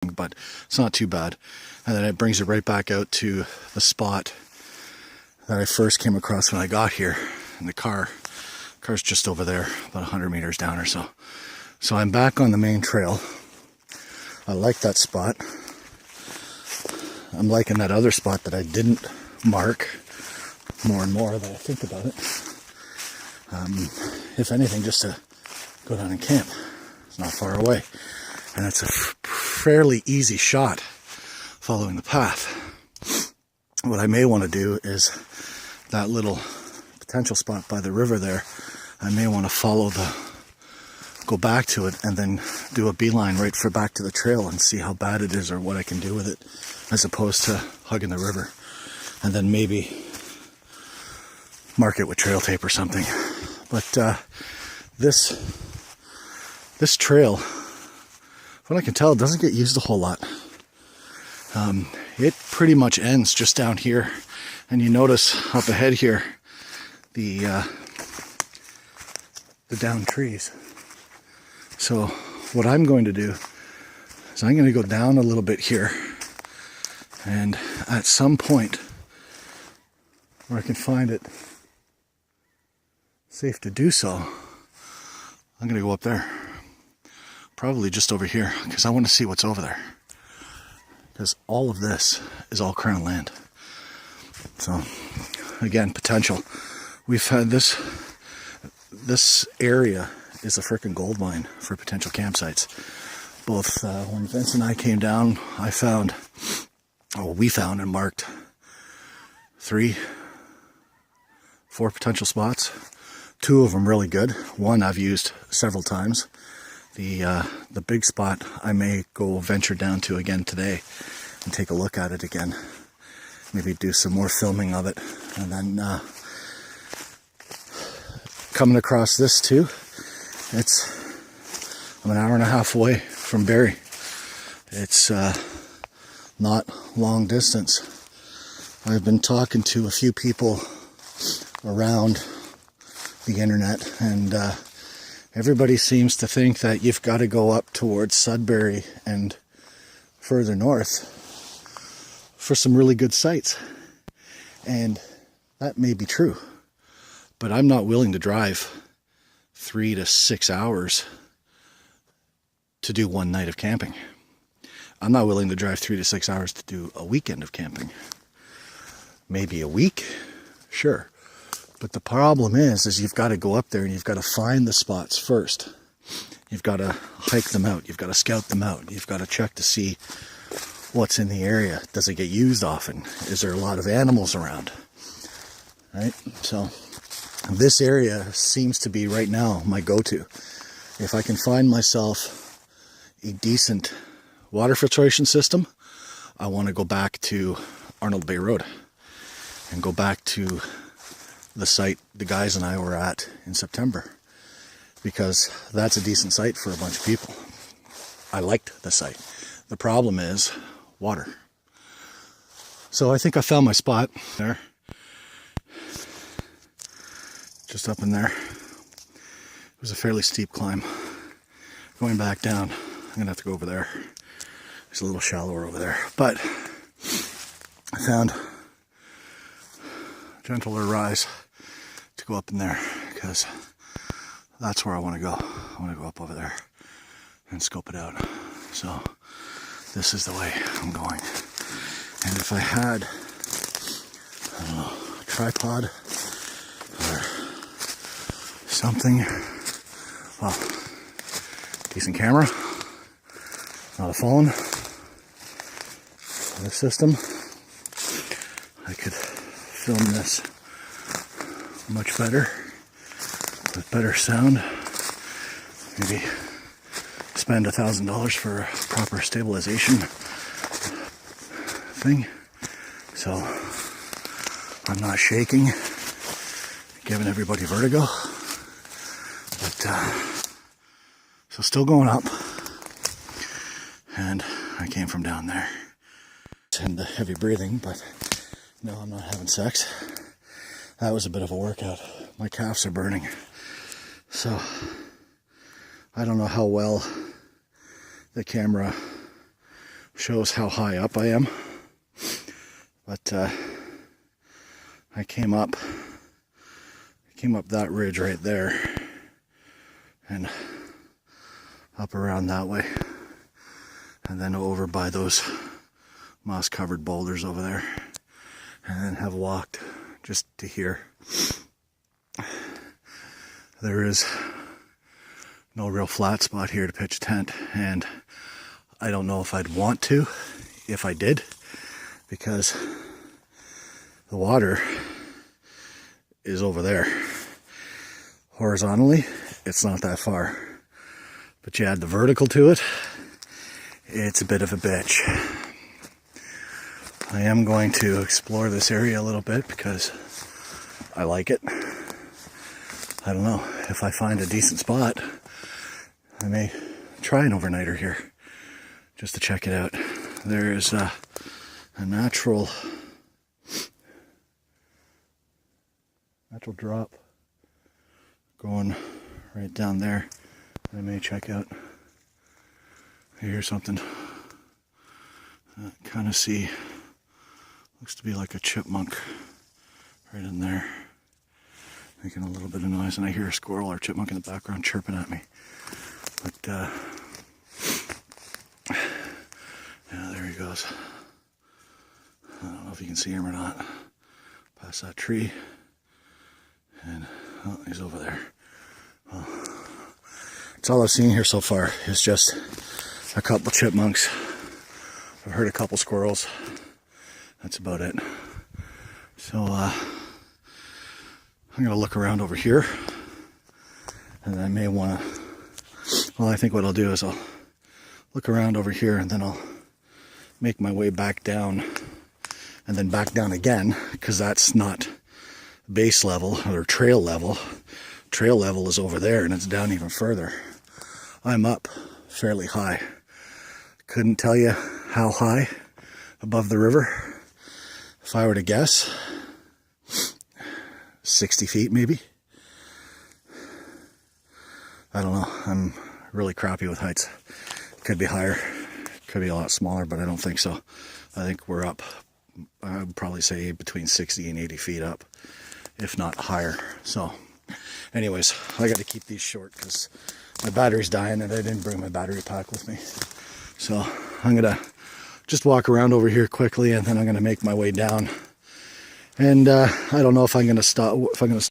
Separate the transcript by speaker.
Speaker 1: but it's not too bad. And then it brings it right back out to the spot that I first came across when I got here. And the car's just over there, about 100 meters down or so. So I'm back on the main trail. I like that spot. I'm liking that other spot that I didn't mark more and more that I think about it. If anything, just to go down and camp. It's not far away. And it's a fairly easy shot following the path. What I may want to do is that little potential spot by the river there, I may want to go back to it and then do a beeline right for back to the trail and see how bad it is or what I can do with it, as opposed to hugging the river. And then maybe mark it with trail tape or something. But this trail, from what I can tell, it doesn't get used a whole lot. It pretty much ends just down here, and you notice up ahead here the downed trees. So what I'm going to do is I'm going to go down a little bit here, and at some point where I can find it safe to do so, I'm going to go up there. Probably just over here, because I want to see what's over there. Because all of this is all Crown land. So, again, potential. We've had this area is a frickin' gold mine for potential campsites. Both when Vince and I came down, we found and marked 3, 4 potential spots. 2 of them really good. One I've used several times. The big spot I may go venture down to again today and take a look at it again. Maybe do some more filming of it. And then coming across this too, I'm an hour and a half away from Barrie. It's not long distance. I've been talking to a few people around the internet, and everybody seems to think that you've got to go up towards Sudbury and further north for some really good sites. And that may be true, but I'm not willing to drive 3 to 6 hours to do one night of camping. I'm not willing to drive 3 to 6 hours to do a weekend of camping. Maybe a week, sure. But the problem is you've got to go up there and you've got to find the spots first. You've got to hike them out. You've got to scout them out. You've got to check to see what's in the area. Does it get used often? Is there a lot of animals around? Right? So this area seems to be right now my go-to. If I can find myself a decent water filtration system, I want to go back to Arnold Bay Road and go back to the site the guys and I were at in September, because that's a decent site for a bunch of people. I liked the site. The problem is water. So I think I found my spot there. Just up in there. It was a fairly steep climb. Going back down, I'm gonna have to go over there. It's a little shallower over there, but I found a gentler rise to go up in there, because that's where I want to go. I want to go up over there and scope it out. So this is the way I'm going. And if I had, I don't know, a tripod or something, well, decent camera, not a phone, not a system, I could film this much better, with better sound. Maybe spend $1,000 for a proper stabilization thing, so I'm not shaking, giving everybody vertigo. But so still going up, and I came from down there. And the heavy breathing, but no, I'm not having sex. That was a bit of a workout. My calves are burning. So I don't know how well the camera shows how high up I am. But I came up that ridge right there and up around that way, and then over by those moss covered boulders over there, and then have walked just to here. There is no real flat spot here to pitch a tent, and I don't know if I'd want to if I did, because the water is over there. Horizontally, it's not that far, but you add the vertical to it, it's a bit of a bitch. I am going to explore this area a little bit because I like it. I don't know, if I find a decent spot, I may try an overnighter here just to check it out. There is a natural drop going right down there. I may check out. Here's something. Kind of see, looks to be like a chipmunk right in there, making a little bit of noise, and I hear a squirrel or chipmunk in the background chirping at me. But yeah, there he goes. I don't know if you can see him or not. Past that tree, and oh, he's over there. Well, that's all I've seen here so far is just a couple chipmunks. I've heard a couple squirrels. That's about it. So I'm gonna look around over here, and I may want to, well, I think what I'll do is I'll look around over here, and then I'll make my way back down, and then back down again, because that's not base level or trail level. Trail level is over there, and it's down even further. I'm up fairly high. Couldn't tell you how high above the river. If I were to guess, 60 feet maybe. I don't know. I'm really crappy with heights. Could be higher, could be a lot smaller, but I don't think so. I think we're up, I would probably say between 60 and 80 feet up, if not higher. So anyways, I got to keep these short because my battery's dying and I didn't bring my battery pack with me. So I'm going to just walk around over here quickly, and then I'm going to make my way down. And I don't know if I'm going to stop,